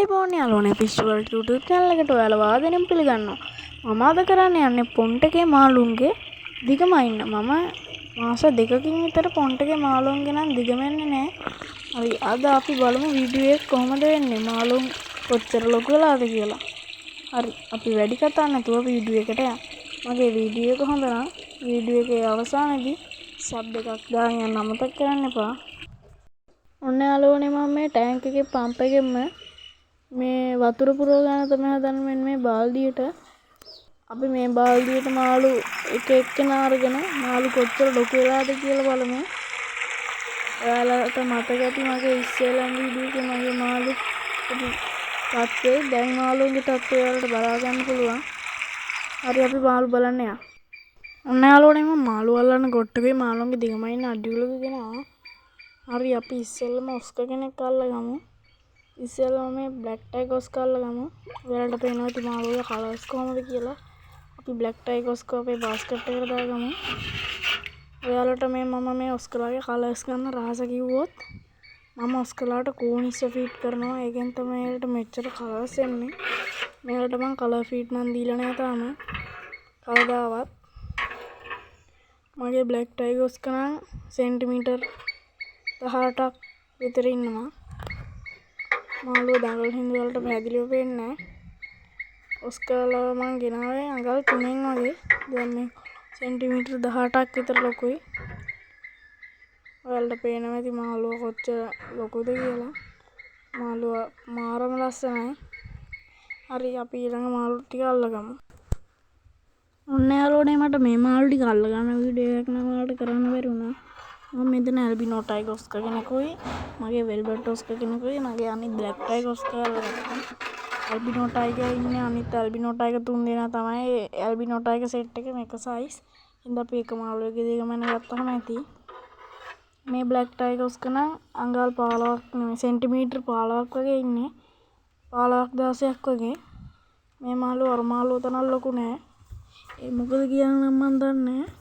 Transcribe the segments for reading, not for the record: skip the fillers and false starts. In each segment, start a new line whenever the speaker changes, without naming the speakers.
ආයිබෝන් යාළුවනේ පිස්සු වලට YouTube channel එකට ඔයාලා වාදනෙන් පිළිගන්නවා. මම අද කරන්න යන්නේ පොන්ට් එකේ මාළුන්ගේ දිගමයින්න. මම මාස 2කින් විතර පොන්ට් එකේ මාළුන්ගේ නම් දිගමන්නේ නැහැ. හරි අද අපි බලමු වීඩියෝ එක කොහොමද වෙන්නේ මාළුන් කොච්චර ලොකු වෙලාද කියලා. හරි අපි වැඩි කතා නැතුව වීඩියෝ එකට යමු. මගේ වීඩියෝ එක හොඳ නම් වීඩියෝ එකේ අවසානයේදී සබ් එකක් දාන්න යන්න අමතක කරන්න එපා. ඔන්න යාළුවනේ මම මේ ටැංක් එකේ පම්ප් එකෙන්ම මේ වතුර පුරව ගන්න තමයි හදන්නේ. මේ බාල්දියට අපි මේ බාල්දියට මාළු එක එක්කෙනා අරගෙන මාළු කොච්චර ලොකු වෙලාද කියලා බලමු. ඔයාලට මතක ඇති මගේ ඉස්සෙල්ලාම වීඩියෝ එකේ මගේ මාළු තත්ත්වය දැන් මාළුන්ගේ තත්ත්වය ඔයාලට බලා ගන්න පුළුවන්. හරි අපි මාළු බලන්න යමු. ඔන්න යාළුවනේ මම මාළු අල්ලන්න ගොට්ටුවේ මාළුන්ගේ දිගමයින් අඩියුලක ගෙනවා. හරි අපි ඉස්සෙල්ලම ඔස්කර් කෙනෙක් අල්ලගමු. ඉස්සෙල්ලම මේ බ්ලැක් ටයිගර් ඔස්කර් අල්ලගමු. ඔයාලට පේනවා ඉතින් මාළුවගේ කලර්ස් කොහොමද කියලා. අපි බ්ලැක් ටයිගර් ඔස්කර් අපේ බාස්කට් එකට දාගමු. ඔයාලට මම මේ ඔස්කර්ලාගේ කලර්ස් ගන්න රහස කිව්වොත් මම ඔස්කර්ලාට කෝනිස්ස ෆීඩ් කරනවා. ඒකෙන් තමයි එයාලට මෙච්චර කලර්ස් එන්නේ. මෙයාලට මම කලර් ෆීඩ් නම් දීලා නැහැ තාම. කවදාවත්. මගේ බ්ලැක් ටයිගර් ඔස්කර් නම් සෙන්ටිමීටර් 18ක් විතර ඉන්නවා. මාළුව දඟල හින්දා වලට පැහැදිලිව පේන්නේ නැහැ. ඔස්කර්ලා මං ගෙනාවේ අඟල් 3න් වගේ. දැන් මේ සෙන්ටිමීටර් 18ක් විතර ලොකුයි. ඔයාලට පේනවා ඇති මාළුව කොච්චර ලොකුද කියලා. මාළුව මාරම ලස්සනයි. හරි අපි ඊළඟ මාළු ටික අල්ලගමු. ඔන්න යාළුවනේ මට මේ මාළු ටික අල්ලගන්න වීඩියෝ එකක් නම් ඔයාලට කරන්න බැරි වුණා. මම මෙතන ඇල්බිනෝ ටයිගර් ඔස්කර් කෙනෙකුයි මගේ වෙල්බට් ඔස්කර් කෙනෙකුයි මගේ අනිත් බ්ලැක් ටයිගර් ඔස්කර් අල්ලගත්තා. ඇල්බිනෝ ටයිගර් ඉන්නේ අනිත් ඇල්බිනෝ ටයිගර් 3 දෙනා තමයි ඇල්බිනෝ ටයිගර් සෙට් එකේ මේක සයිස්. ඉතින් අපි එක මාළුවෙක්ගේ දිගමන ගත්තාම ඇති. මේ බ්ලැක් ටයිගර් ඔස්කර් නම් අඟල් 15ක් නෙමෙයි සෙන්ටිමීටර් 15ක් වගේ ඉන්නේ. 15ක් 16ක් වගේ. මේ මාළුව අර මාළුව තරම් ලොකු නෑ. ඒ මොකද කියන්න නම් මන් දන්නේ නෑ.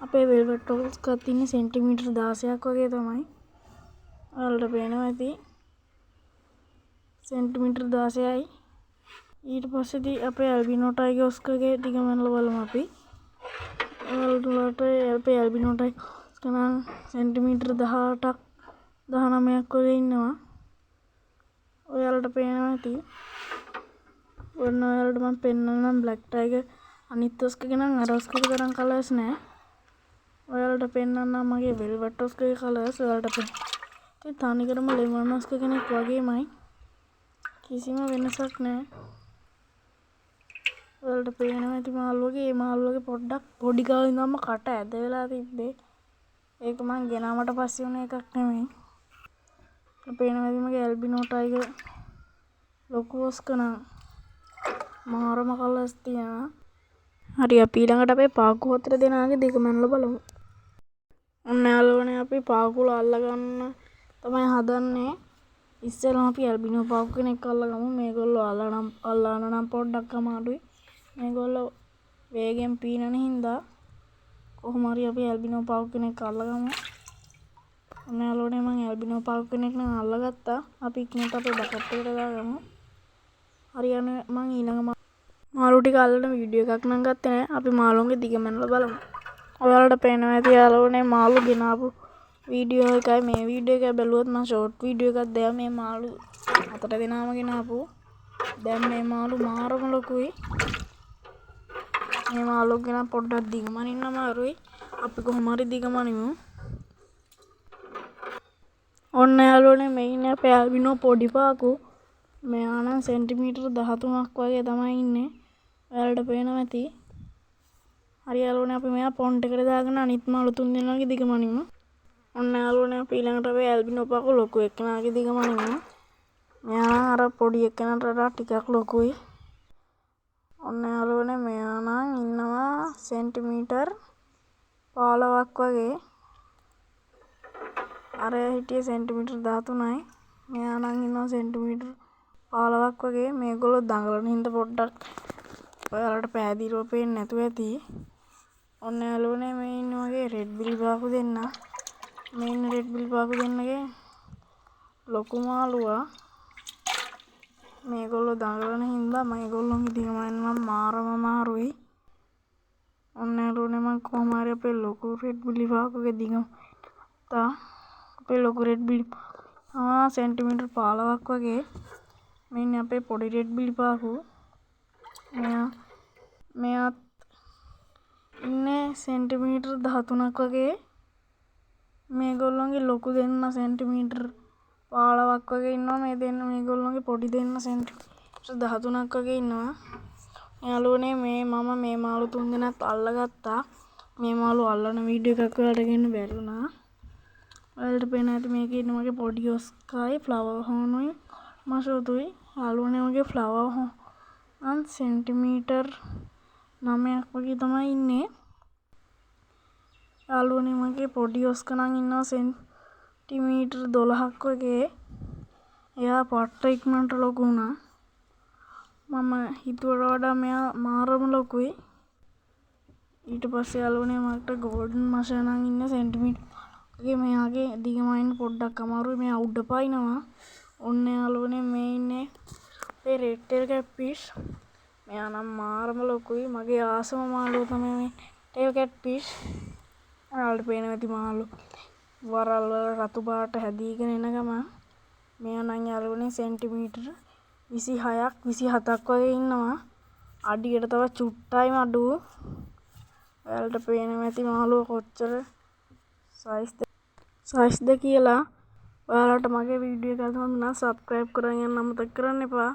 අපේ වෙල්වෙට් ඔස්කර් තින්නේ සෙන්ටිමීටර් 16ක් වගේ තමයි. ඔයාලට පේනවා ඇති. සෙන්ටිමීටර් 16යි. ඊට පස්සේදී අපේ ඇල්බිනෝ ටයිගර් ඔස්කර්ගේ දිගමනල බලමු අපි. ඔයාලට අපේ ඇල්බිනෝ ටයිගර් ඔස්කර් නම් සෙන්ටිමීටර් 18ක් 19ක් වගේ ඉන්නවා. ඔයාලට පේනවා ඇති. ඔන්න ඔයාලට මම පෙන්නන්නම් බ්ලැක් ටයිගර් අනිත් ඔස්කර්ගේ නම් අර ඔස්කර්ගේ තරම් කලර්ස් නෑ. ඔයාලට පෙන්නන්නම් මගේ වෙල්වෙට් ඔස්කර්ගේ කලර්ස් ඔයාලට පෙන්නන්න. ඉතින් තනිකරම ලෙමන් ඔස්කර් කෙනෙක් වගේමයි. කිසිම වෙනසක් නැහැ. ඔයාලට පේනවා ඇති මාළුවගේ මාළුවගේ පොඩ්ඩක් පොඩි කාලේ ඉඳන්ම කට ඇද වෙලා තිබ්බේ. ඒක මං ගෙනාවට පස්සේ වුණ එකක් නෙමෙයි. පේනවා ඇති මගේ ඇල්බිනෝ ටයිගර් ලොකු ඔස්කර් නම් මාරම කලර්ස් තියෙනවා. හරි අපි ඊළඟට අපේ පාකු 4 දෙනාගේ දිගමනල බලමු. ඔන්න යාළුවනේ අපි පාකුල අල්ලගන්න තමයි හදන්නේ. ඉස්සෙල්ලාම අපි ඇල්බිනෝ පාකු කෙනෙක් අල්ලගමු. මේගොල්ලෝ අල්ලන්න නම් පොඩ්ඩක් අමාරුයි. මේගොල්ලෝ වේගෙන් පීනන හින්දා කොහොම හරි අපි ඇල්බිනෝ පාකු කෙනෙක් අල්ලගමු. ඔන්න යාළුවනේ මම ඇල්බිනෝ පාකු කෙනෙක් නම් අල්ලගත්තා. අපි ඉක්මනට අපේ බකට් එකට දාගමු. හරියන්නේ මම ඊළඟ මාළු ටික අල්ලන වීඩියෝ එකක් නම් ගත්තේ නැහැ. අපි මාළුන්ගේ දිගමනල බලමු. ඔයාලට පේනවා ඇති යාළුවනේ මාළු ගෙනාපු වීඩියෝ එකයි මේ වීඩියෝ එක බැලුවොත් මම ෂෝට් වීඩියෝ එකක් දැම්මා මේ මාළු 4 දෙනාම ගෙනාපු. දැන් මේ මාළු මාරම ලොකුයි. මේ මාළු ගෙන පොඩ්ඩක් දිගමනින්න අමාරුයි. අපි කොහොම හරි දිගමනිමු. ඔන්න යාළුවනේ මේ ඉන්නේ අපේ ඇල්බිනෝ පොඩි පාකු. මෙයා නම් සෙන්ටිමීටර් 13ක් වගේ තමයි ඉන්නේ. ඔයාලට පේනවා ඇති. හරි යාළුවනේ අපි මෙයා පොන්ට් එකට දාගෙන අනිත් මාළු 3 දෙනාගේ දිගමනිමු. ඔන්න යාළුවනේ අපි ඊළඟට අපේ ඇල්බිනෝ පාකු ලොකු එක්කෙනාගේ දිගමනිමු. මෙයා නම් අර පොඩි එක්කෙනාට වඩා ටිකක් ලොකුයි. ඔන්න යාළුවනේ මෙයා නම් ඉන්නවා සෙන්ටිමීටර් 15ක් වගේ. අර හිටියේ සෙන්ටිමීටර් 13යි. මෙයා නම් ඉන්නවා සෙන්ටිමීටර් 15ක් වගේ. මේගොල්ලෝ දඟලන හින්දා පොඩ්ඩක් ඔයාලට පැහැදිලිව පේන්නේ නැතුව ඇති. ඔන්න යාළුවනේ මේ ඉන්න වගේ රෙඩ් බිල් පාකු දෙන්න. මේ ඉන්න රෙඩ් බිල් පාකු දෙන්නගේ ලොකු මාළුවා මේගොල්ලෝ දඟලන හින්දා මේගොල්ලොන්ගේ දිගමයින්න නම් මාරම අමාරුයි. ඔන්න යාළුවනේ මං කොහොම හරි අපේ ලොකු රෙඩ් බිලිපාකුගේ දිගම ගත්තා. අපේ ලොකු රෙඩ් බිලිපාකු සෙන්ටිමීටර් 15ක් වගේ. මෙන්න අපේ පොඩි රෙඩ් බිලිපාකු. මෙයාත් ඉන්නේ සෙන්ටිමීටර් 13ක් වගේ. මේගොල්ලොන්ගේ ලොකු දෙන්න සෙන්ටිමීටර් 15ක් වගේ ඉන්නවා. මේගොල්ලොන්ගේ පොඩි දෙන්න සෙන්ටිමීටර් 13ක් වගේ ඉන්නවා. යාළුවනේ මම මේ මාළු තුන් දෙනාත් අල්ලගත්තා. මේ මාළු අල්ලන වීඩියෝ එකක් ඔයාලට ගෙන්න බැරි වුණා. ඔයාලට පේනවා ඇති මේකේ ඉන්න මගේ පොඩි ඔස්කායි ෆ්ලවර් හෝනුයි මෂෝතුයි. යාළුවනේ මගේ ෆ්ලවර් හෝන් සෙන්ටිමීටර් 9ක් වගේ තමයි ඉන්නේ. යාළුවනේ මගේ පොඩි ඔස්කා නම් ඉන්නවා සෙන්ටිමීටර් 12ක් වගේ. එයා පට්ට ඉක්මනට ලොකු වුණා. මම හිතුවට වඩා මෙයා මාරම ලොකුයි. ඊට පස්සේ යාළුවනේ මට ගෝල්ඩන් මෂා නම් ඉන්නේ සෙන්ටිමීටර් වගේ. මෙයාගේ දිගමයින්න පොඩ්ඩක් අමාරුයි. මෙයා උඩ පයින්නවා. ඔන්න යාළුවනේ මේ ඉන්නේ අපේ රෙඩ් ටේල් කැට්ෆිෂ්. මෙයා නම් මාරම ලොකුයි. මගේ ආසම මාළුවා තමයි මේ ටේල් කැට්ෆිෂ්. ඔයාලට පේනවා ඇති මාළු වරල් වල රතු පාට හැදීගෙන එන ගමන් මෙයා නම් යාළුවනේ සෙන්ටිමීටර් 26ක් 27ක් වගේ ඉන්නවා. අඩියට තව චුට්ටයිම අඩු. ඔයාලට පේනවා ඇති මාළුවා කොච්චර සයිස්ද කියලා. ඔයාලට මගේ වීඩියෝ එක හොඳ නම් සබ්ස්ක්‍රයිබ් කරන් යන්න අමතක කරන්න එපා.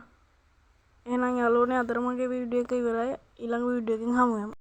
එහෙනම් යාළුවනේ අදට මගේ වීඩියෝ එක ඉවරයි. ඊළඟ වීඩියෝ එකකින් හමු වෙමු.